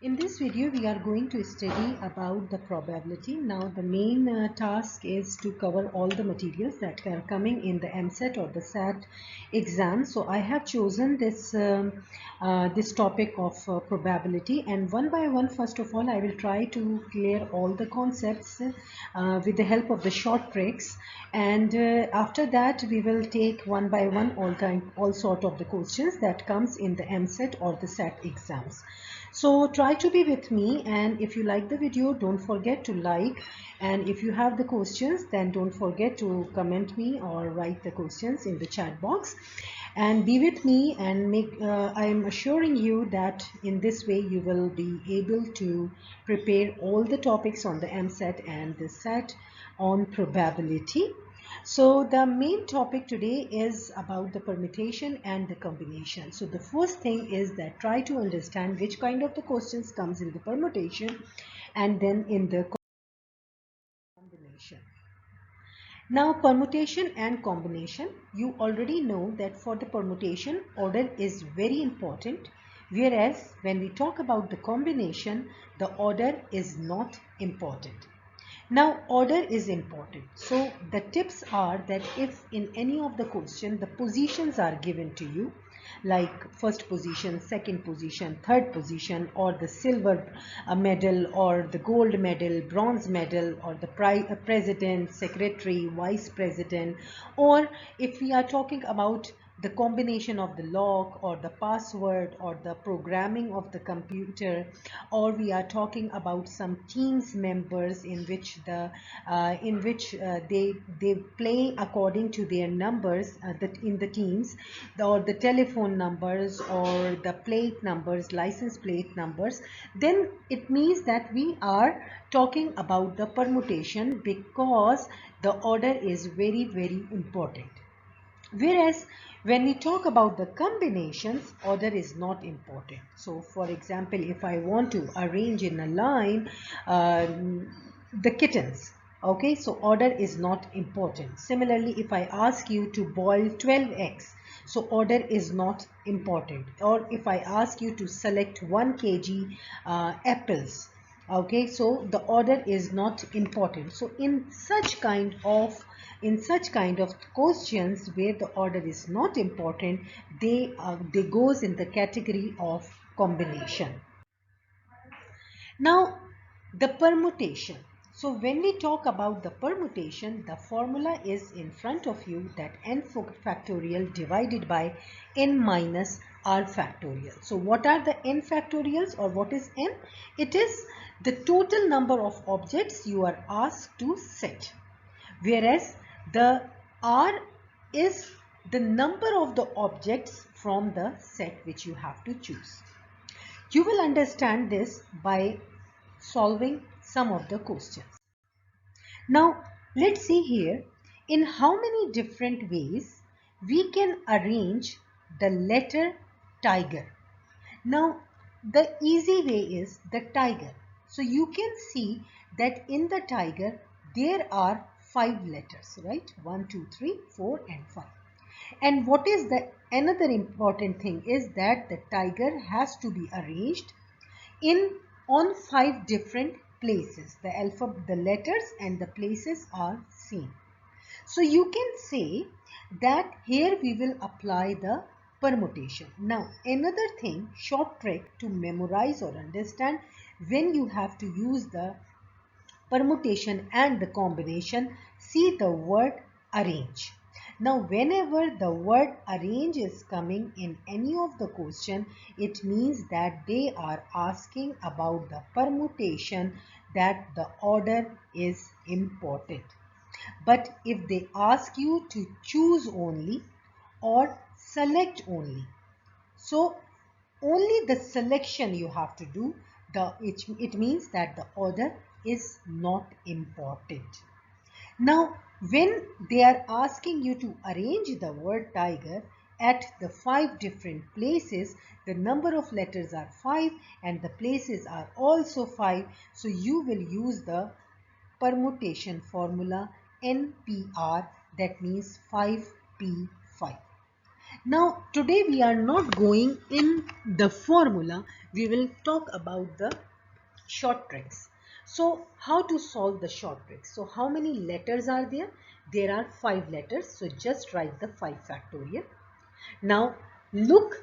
In this video, we are going to study about the probability. Now, the main task is to cover all the materials that are coming in the EMSAT or the SAT exam. So, I have chosen this topic of probability, and one by one, first of all, I will try to clear all the concepts with the help of the short tricks. And after that, we will take one by one all sort of the questions that comes in the EMSAT or the SAT exams. So try to be with me, and if you like the video, don't forget to like, and if you have the questions, then don't forget to comment me or write the questions in the chat box, and be with me and I am assuring you that in this way you will be able to prepare all the topics on the EMSAT and the SAT on probability. So the main topic today is about the permutation and the combination. So the first thing is that try to understand which kind of the questions comes in the permutation and then in the combination. Now, permutation and combination, you already know that for the permutation, order is very important, whereas when we talk about the combination, the order is not important. Now, order is important. So, the tips are that if in any of the question, the positions are given to you, like first position, second position, third position, or the silver medal, or the gold medal, bronze medal, or the president, secretary, vice president, or if we are talking about the combination of the lock or the password or the programming of the computer, or we are talking about some teams members in which they play according to their numbers in the teams, or the telephone numbers or the plate numbers, license plate numbers, then it means that we are talking about the permutation, because the order is very important. Whereas when we talk about the combinations, order is not important. So for example, if I want to arrange in a line the kittens, okay, so order is not important. Similarly, if I ask you to boil 12 eggs, so order is not important. Or if I ask you to select 1 kg apples, okay, so the order is not important. So in such kind of questions where the order is not important, they goes in the category of combination. Now, the permutation. So when we talk about the permutation, the formula is in front of you, that n factorial divided by n minus r factorial. So what are the n factorials, or what is n? It is the total number of objects you are asked to set, whereas the R is the number of the objects from the set which you have to choose. You will understand this by solving some of the questions. Now, let's see here in how many different ways we can arrange the letter tiger. Now, the easy way is the tiger. So you can see that in the tiger there are 5 letters, right? 1, 2, 3, 4 and 5. And what is the another important thing is that the tiger has to be arranged on 5 different places. The alphabet, the letters and the places are same. So you can say that here we will apply the permutation. Now another thing, short trick to memorize or understand when you have to use the permutation and the combination, see the word arrange. Now whenever the word arrange is coming in any of the question, it means that they are asking about the permutation, that the order is important. But if they ask you to choose only or select only, so only the selection you have to do, it means that the order is not important. Now, when they are asking you to arrange the word tiger at the 5 different places, the number of letters are 5 and the places are also 5. So you will use the permutation formula NPR, that means 5P5. Now today we are not going in the formula, we will talk about the short tricks. So how to solve the short tricks? So how many letters are there? There are 5 letters, so just write the 5 factorial. Now look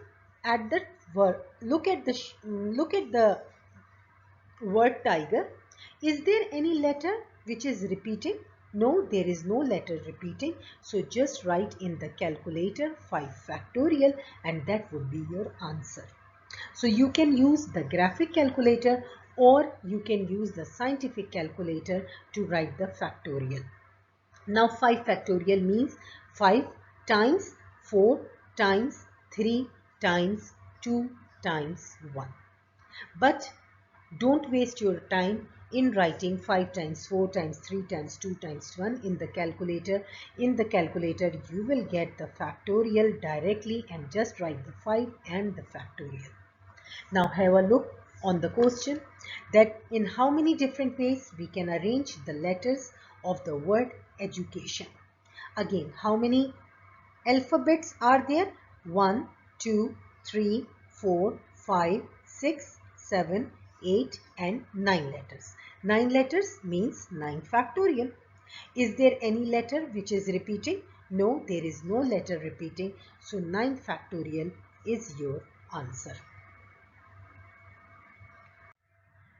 at the word, look at the word tiger. Is there any letter which is repeating? No, there is no letter repeating. So just write in the calculator 5 factorial and that would be your answer. So you can use the graphic calculator or you can use the scientific calculator to write the factorial. Now 5 factorial means 5 times 4 times 3 times 2 times 1. But don't waste your time in writing 5 times 4 times 3 times 2 times 1 in the calculator. In the calculator you will get the factorial directly and just write the 5 and the factorial. Now have a look on the question that in how many different ways we can arrange the letters of the word education. Again, how many alphabets are there? 1, 2, 3, 4, 5, 6, 7, 8 and 9 letters. 9 letters means 9 factorial. Is there any letter which is repeating? No, there is no letter repeating. So 9 factorial is your answer.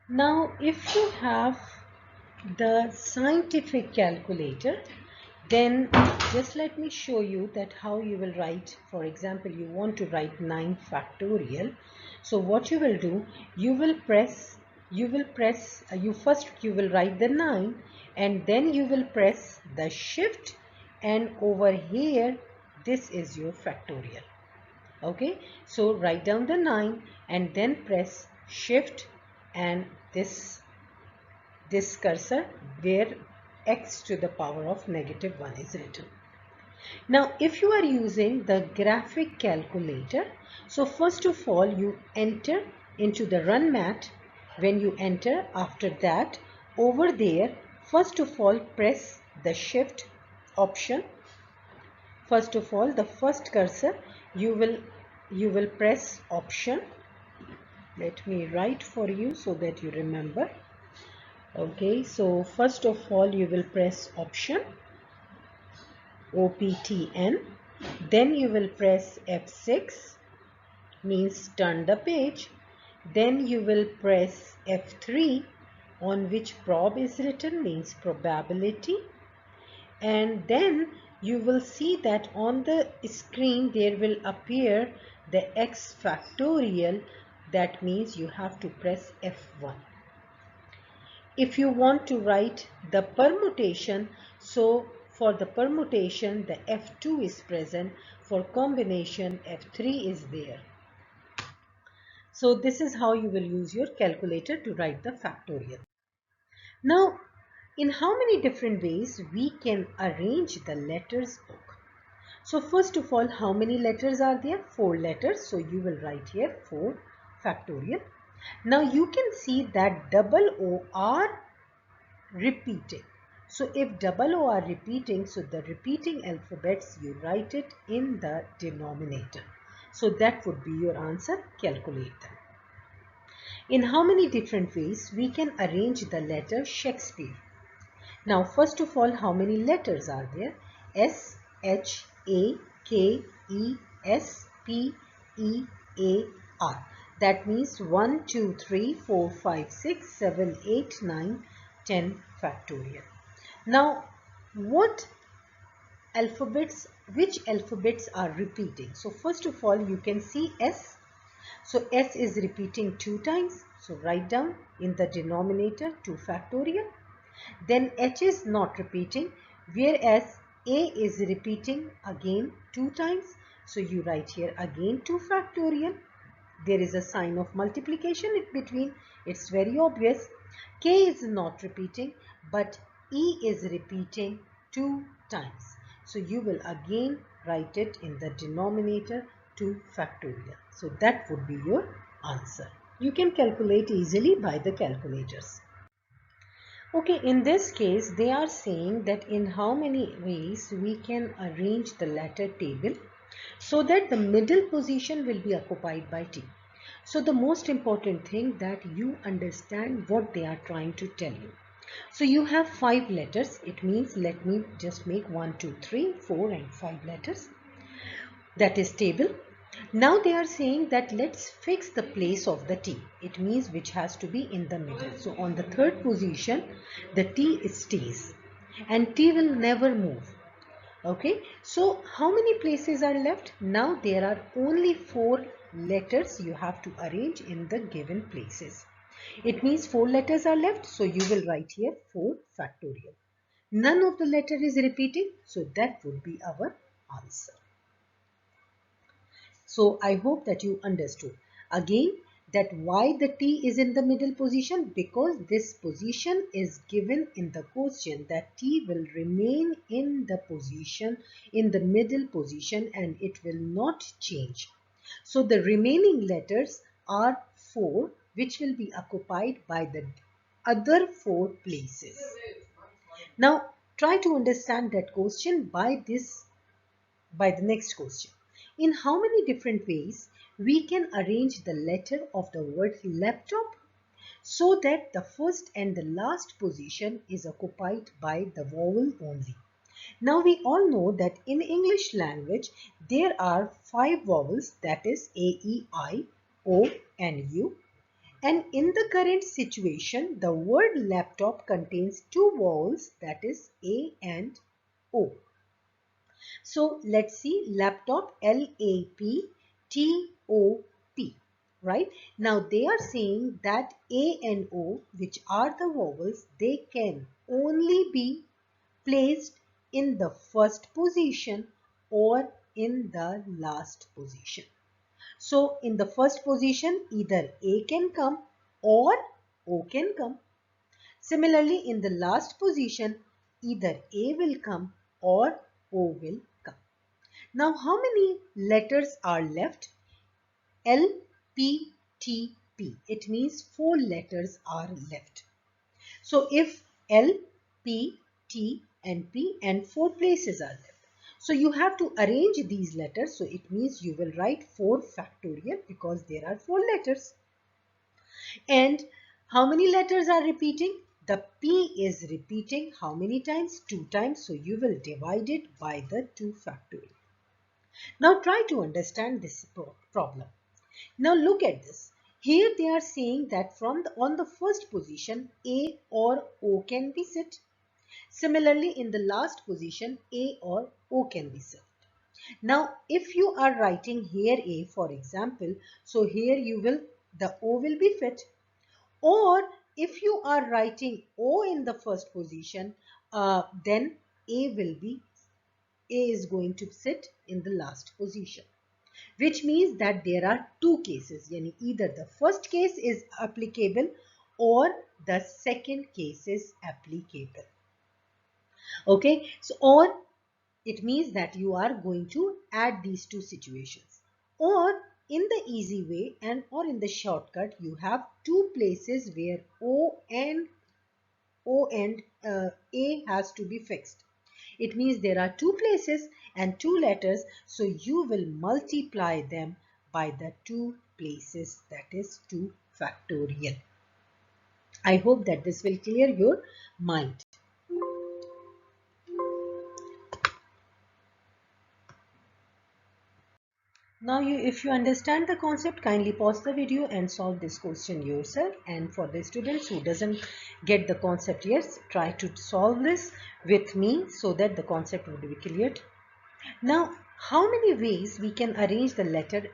Now if you have the scientific calculator, then just let me show you that how you will write. For example, you want to write 9 factorial. So what you will do, you will write the 9 and then you will press the shift and over here this is your factorial. Okay, so write down the 9 and then press shift and this cursor where x to the power of -1 is written. Now if you are using the graphic calculator, so first of all you enter into the run math. When you enter, after that over there first of all press the shift option. First of all the first cursor you will press option. Let me write for you so that you remember. Okay, so first of all you will press option OPTN, then you will press F6 means turn the page, then you will press F3 on which prob is written means probability, and then you will see that on the screen there will appear the x factorial. That means you have to press F1. If you want to write the permutation, so for the permutation the F2 is present, for combination F3 is there. So this is how you will use your calculator to write the factorial. Now in how many different ways we can arrange the letters book? So first of all, how many letters are there? 4 letters. So you will write here 4 factorial. Now you can see that double O are repeating. So if double O are repeating, so the repeating alphabets you write it in the denominator. So that would be your answer. Calculate them. In how many different ways we can arrange the letter Shakespeare? Now first of all, how many letters are there? S, H, A, K, E, S, P, E, A, R. That means 1, 2, 3, 4, 5, 6, 7, 8, 9, 10 factorial. Now which alphabets are repeating? So first of all you can see S. So S is repeating 2 times. So write down in the denominator 2 factorial. Then H is not repeating, whereas A is repeating again 2 times. So you write here again 2 factorial. There is a sign of multiplication in between. It's very obvious. K is not repeating, but E is repeating 2 times. So you will again write it in the denominator 2 factorial. So that would be your answer. You can calculate easily by the calculators. Okay, in this case, they are saying that in how many ways we can arrange the letter table. so that the middle position will be occupied by T. So the most important thing that you understand what they are trying to tell you. So you have 5 letters. It means let me just make 1, 2, 3, 4 and 5 letters. That is table. Now they are saying that let's fix the place of the T. It means which has to be in the middle. So on the third position, the T stays and T will never move. Okay, so how many places are left? Now there are only 4 letters you have to arrange in the given places. It means 4 letters are left, so you will write here 4 factorial. None of the letter is repeating, so that would be our answer. So I hope that you understood. Again, that why the T is in the middle position, because this position is given in the question that T will remain in the position, in the middle position, and it will not change. So the remaining letters are 4, which will be occupied by the other 4 places. Now try to understand that question by the next question. In how many different ways we can arrange the letter of the word laptop so that the first and the last position is occupied by the vowel only? Now we all know that in English language there are 5 vowels, that is A, E, I, O and U. And in the current situation, the word laptop contains 2 vowels, that is A and O. So let's see, laptop, L-A-P-T-O-P, right? Now they are saying that A and O, which are the vowels, they can only be placed in the first position or in the last position. So in the first position, either A can come or O can come. Similarly, in the last position, either A will come or O will come. Now, how many letters are left? L, P, T, P. It means 4 letters are left. So, if L, P, T and P and 4 places are left. So, you have to arrange these letters. So, it means you will write 4 factorial because there are 4 letters. And how many letters are repeating? The P is repeating how many times? 2 times. So, you will divide it by the 2 factorial. Now try to understand this problem. Now look at this. Here they are saying that on the first position A or O can be set. Similarly, in the last position A or O can be set. Now if you are writing here A, for example, so here the O will be fit. Or if you are writing O in the first position, then A is going to sit in the last position, which means that there are 2 cases. Yani either the first case is applicable or the second case is applicable. Okay, so or it means that you are going to add these 2 situations. Or in the easy way or in the shortcut, you have 2 places where O and A has to be fixed. It means there are 2 places and 2 letters, so you will multiply them by the 2 places, that is 2 factorial. I hope that this will clear your mind. Now if you understand the concept, kindly pause the video and solve this question yourself. And for the students who doesn't get the concept yet, try to solve this with me so that the concept would be cleared. Now, how many ways we can arrange the letter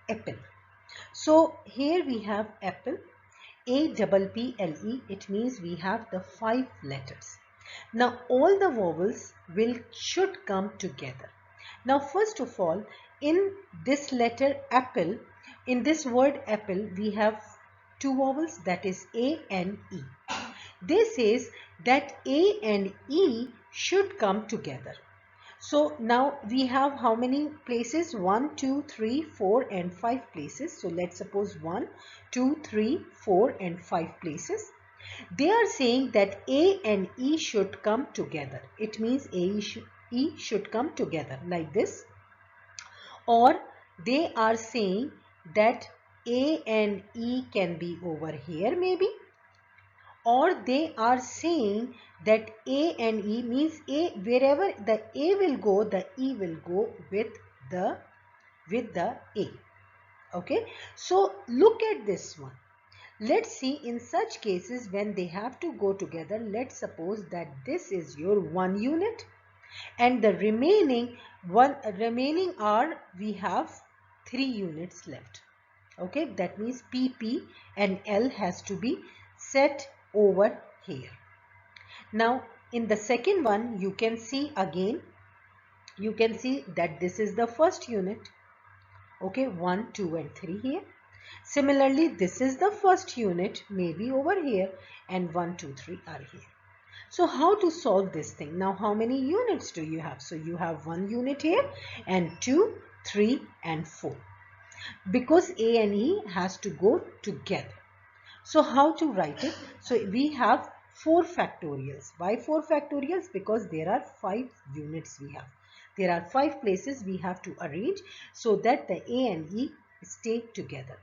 apple? So here we have apple, A-double-P-L-E. It means we have the 5 letters. Now all the vowels should come together. Now first of all, in this letter apple, in this word apple, we have 2 vowels, that is A and E. This says that A and E should come together. So now we have how many places? 1, 2, 3, 4 and 5 places. So let's suppose 1, 2, 3, 4 and 5 places. They are saying that A and E should come together. It means E should come together like this. or they are saying that A and E can be over here maybe, or they are saying that A and E means A, wherever the A will go, the E will go with the A. Okay, so look at this one. Let's see, in such cases when they have to go together, let's suppose that this is your 1 unit and the remaining are, we have 3 units left. Okay, that means PP and L has to be set over here. Now in the second one, you can see again, you can see that this is the first unit. Okay, 1, 2 and 3 here. Similarly, this is the first unit, maybe over here, and 1, 2, 3 are here. So how to solve this thing? Now how many units do you have? So you have 1 unit here and 2, 3 and 4. Because A and E has to go together. So how to write it? So we have 4 factorials. Why 4 factorials? Because there are 5 units we have. There are 5 places we have to arrange so that the A and E stay together.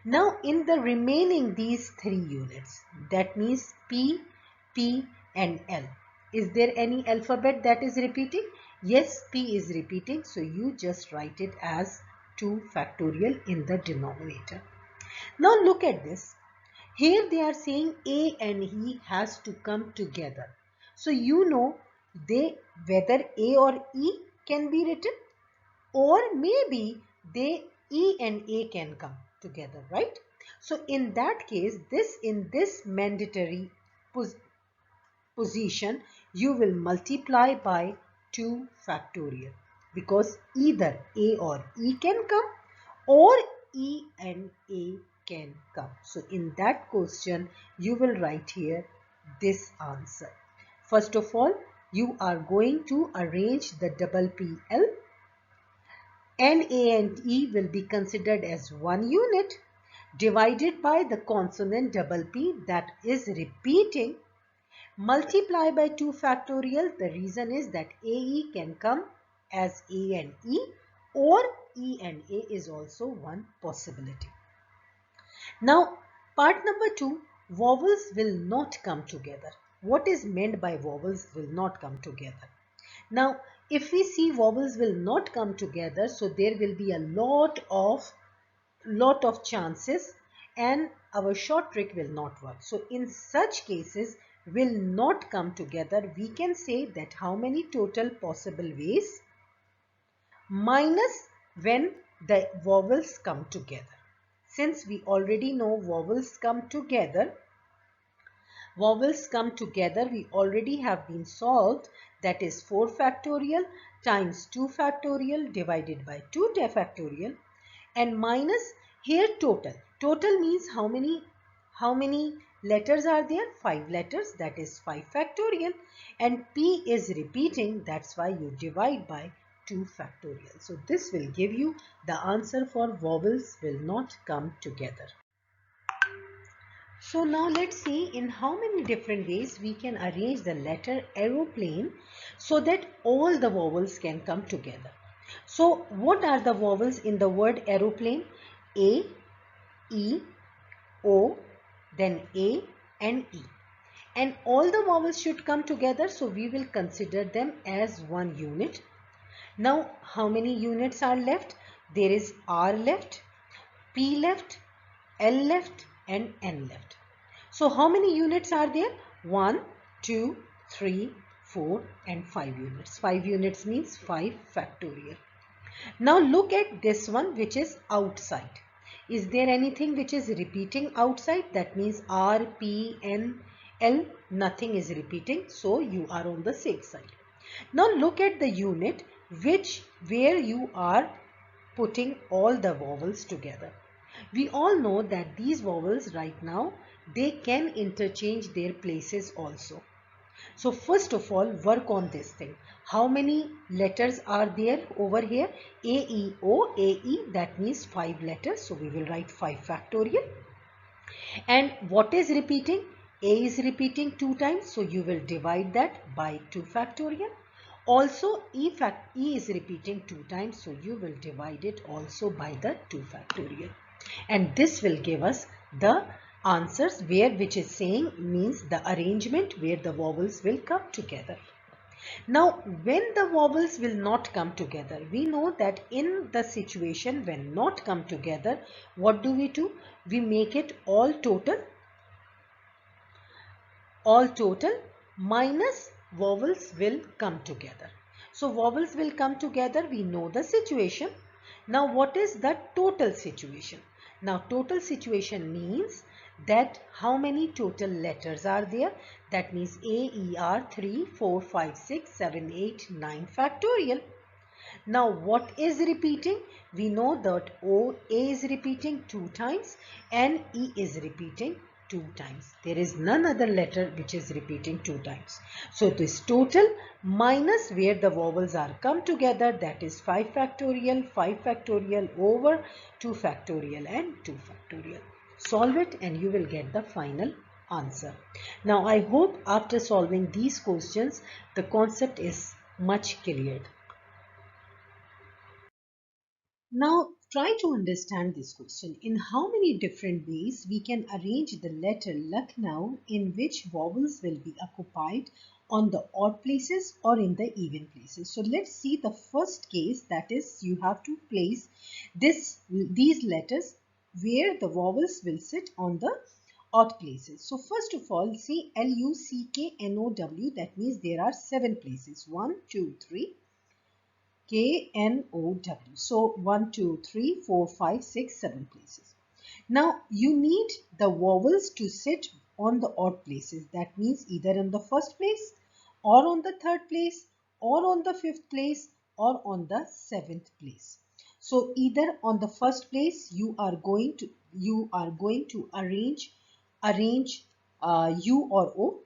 Now in the remaining these 3 units, that means P, P and L. Is there any alphabet that is repeating? Yes, P is repeating. So you just write it as 2 factorial in the denominator. Now look at this. Here they are saying A and E has to come together. So you know whether A or E can be written, or maybe E and A can come together, right? So in that case, in this mandatory position, you will multiply by 2 factorial, because either A or E can come or E and A can come. So in that question, you will write here this answer. First of all, you are going to arrange the double PL, and A and E will be considered as 1 unit divided by the consonant double P that is repeating. Multiply by 2 factorial. The reason is that AE can come as A and E, or E and A is also one possibility. Now part number 2, vowels will not come together. What is meant by vowels will not come together? Now if we see vowels will not come together, so there will be a lot of chances and our short trick will not work. So in such cases, will not come together, we can say that how many total possible ways minus when the vowels come together. Since we already know vowels come together, we already have been solved, that is 4 factorial times 2 factorial divided by 2 factorial, and minus here total. Total means how many letters are there? 5 letters, that is 5 factorial, and P is repeating, that's why you divide by 2 factorial. So this will give you the answer for vowels will not come together. So now let's see in how many different ways we can arrange the letter aeroplane so that all the vowels can come together. So what are the vowels in the word aeroplane? A, E, O, then A and E. And all the vowels should come together, so we will consider them as 1 unit. Now how many units are left? There is R left, P left, L left and N left. So how many units are there? 1, 2, 3, 4 and 5 units. 5 units means 5 factorial. Now look at this one, which is outside. Is there anything which is repeating outside? That means R, P, N, L, nothing is repeating. So you are on the safe side. Now look at the unit where you are putting all the vowels together. We all know that these vowels right now, they can interchange their places also. So first of all, work on this thing. How many letters are there over here? A, E, O, A, E, that means 5 letters. So we will write 5 factorial. And what is repeating? A is repeating 2 times. So you will divide that by 2 factorial. Also, E is repeating 2 times, so you will divide it also by the 2 factorial. And this will give us the answers which is saying means the arrangement where the vowels will come together. Now, when the vowels will not come together, we know that in the situation when not come together, what do? We make it all total minus vowels will come together. So vowels will come together, we know the situation. Now what is the total situation? Now total situation means that how many total letters are there? That means A, E, R, 3, 4, 5, 6, 7, 8, 9 factorial. Now what is repeating? We know that A is repeating 2 times and E is repeating 2 times. There is none other letter which is repeating 2 times. So this total minus where the vowels are come together, that is 5 factorial over 2 factorial and 2 factorial. Solve it and you will get the final answer. Now I hope after solving these questions the concept is much cleared. Now try to understand this question. In how many different ways we can arrange the letter Lucknow in which vowels will be occupied on the odd places or in the even places. So let's see the first case, that is you have to place these letters where the vowels will sit on the odd places. So first of all, see Lucknow, that means there are 7 places. 1, 2, 3. Know. So 1, 2, 3, 4, 5, 6, 7 places. Now you need the vowels to sit on the odd places. That means either in the first place or on the third place or on the fifth place or on the seventh place. So either on the first place you are going to arrange U or O,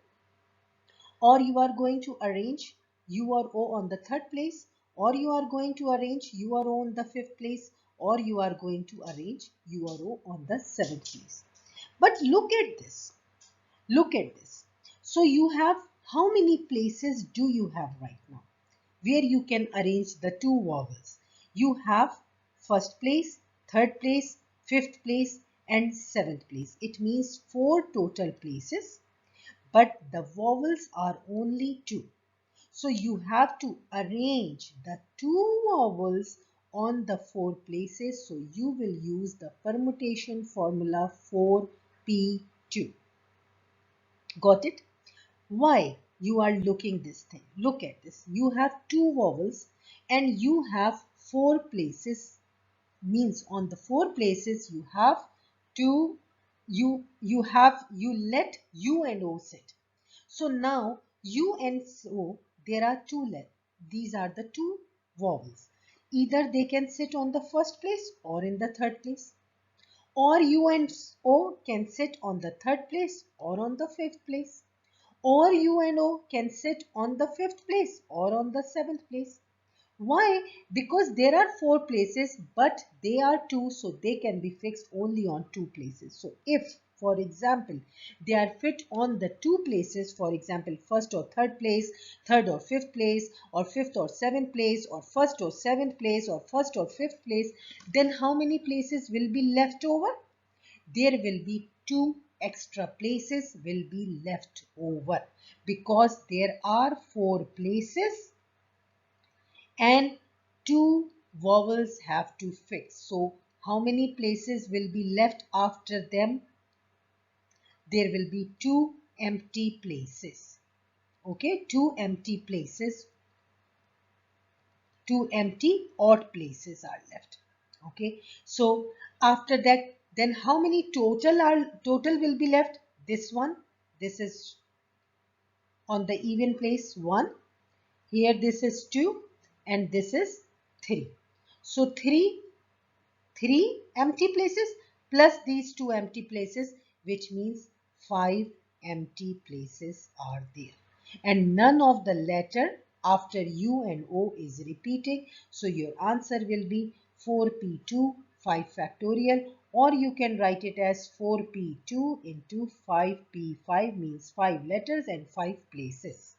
or you are going to arrange U or O on the third place, or you are going to arrange U or O on the fifth place, or you are going to arrange U or O on the seventh place. But look at this. Look at this. So you have, how many places do you have right now where you can arrange the two vowels? You have first place, third place, fifth place and seventh place. It means 4 total places, but the vowels are only 2. So you have to arrange the 2 vowels on the 4 places. So you will use the permutation formula 4P2. Got it? Why you are looking this thing? Look at this. You have 2 vowels and you have 4 places. Means on the 4 places you have two, you let U and O sit. So now U and O, there are 2 letters. These are the 2 vowels. Either they can sit on the first place or in the third place, or U and O can sit on the third place or on the fifth place, or U and O can sit on the fifth place or on the seventh place. Why? Because there are 4 places, but they are 2, so they can be fixed only on 2 places. So if, for example, they are fit on the 2 places, for example, first or third place, third or fifth place, or fifth or seventh place, or first or seventh place, or first or fifth place, then how many places will be left over? There will be 2 extra places will be left over, because there are 4 places and 2 vowels have to fix. So how many places will be left after them? There will be 2 empty places. Okay, 2 empty places, 2 empty odd places are left. Okay, so after that, then how many total will be left? This one, this is on the even place 1. Here this is 2 and this is 3. So 3 empty places plus these 2 empty places, which means 5 empty places are there. And none of the letter after U and O is repeating. So your answer will be 4P2 5 factorial, or you can write it as 4P2 into 5P5, means 5 letters and 5 places.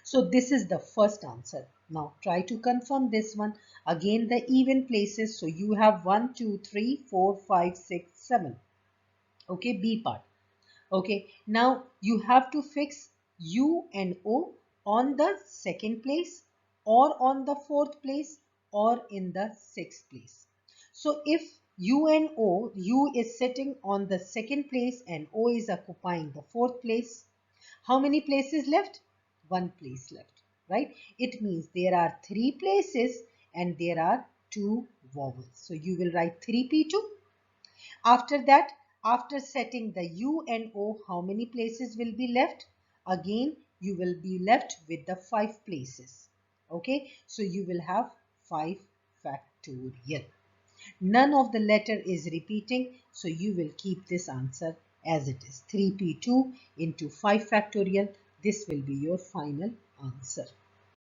So this is the first answer. Now try to confirm this one. Again the even places. So you have 1, 2, 3, 4, 5, 6, 7. Okay, B part. Okay, now you have to fix U and O on the second place or on the fourth place or in the sixth place. So if U and O, U is sitting on the second place and O is occupying the fourth place, how many places left? One place left, right? It means there are three places and there are two vowels. So you will write 3P2. After that, after setting the U and O, how many places will be left? Again, you will be left with the 5 places. Okay, so you will have 5 factorial. None of the letter is repeating, so you will keep this answer as it is. 3p2 into 5 factorial. This will be your final answer.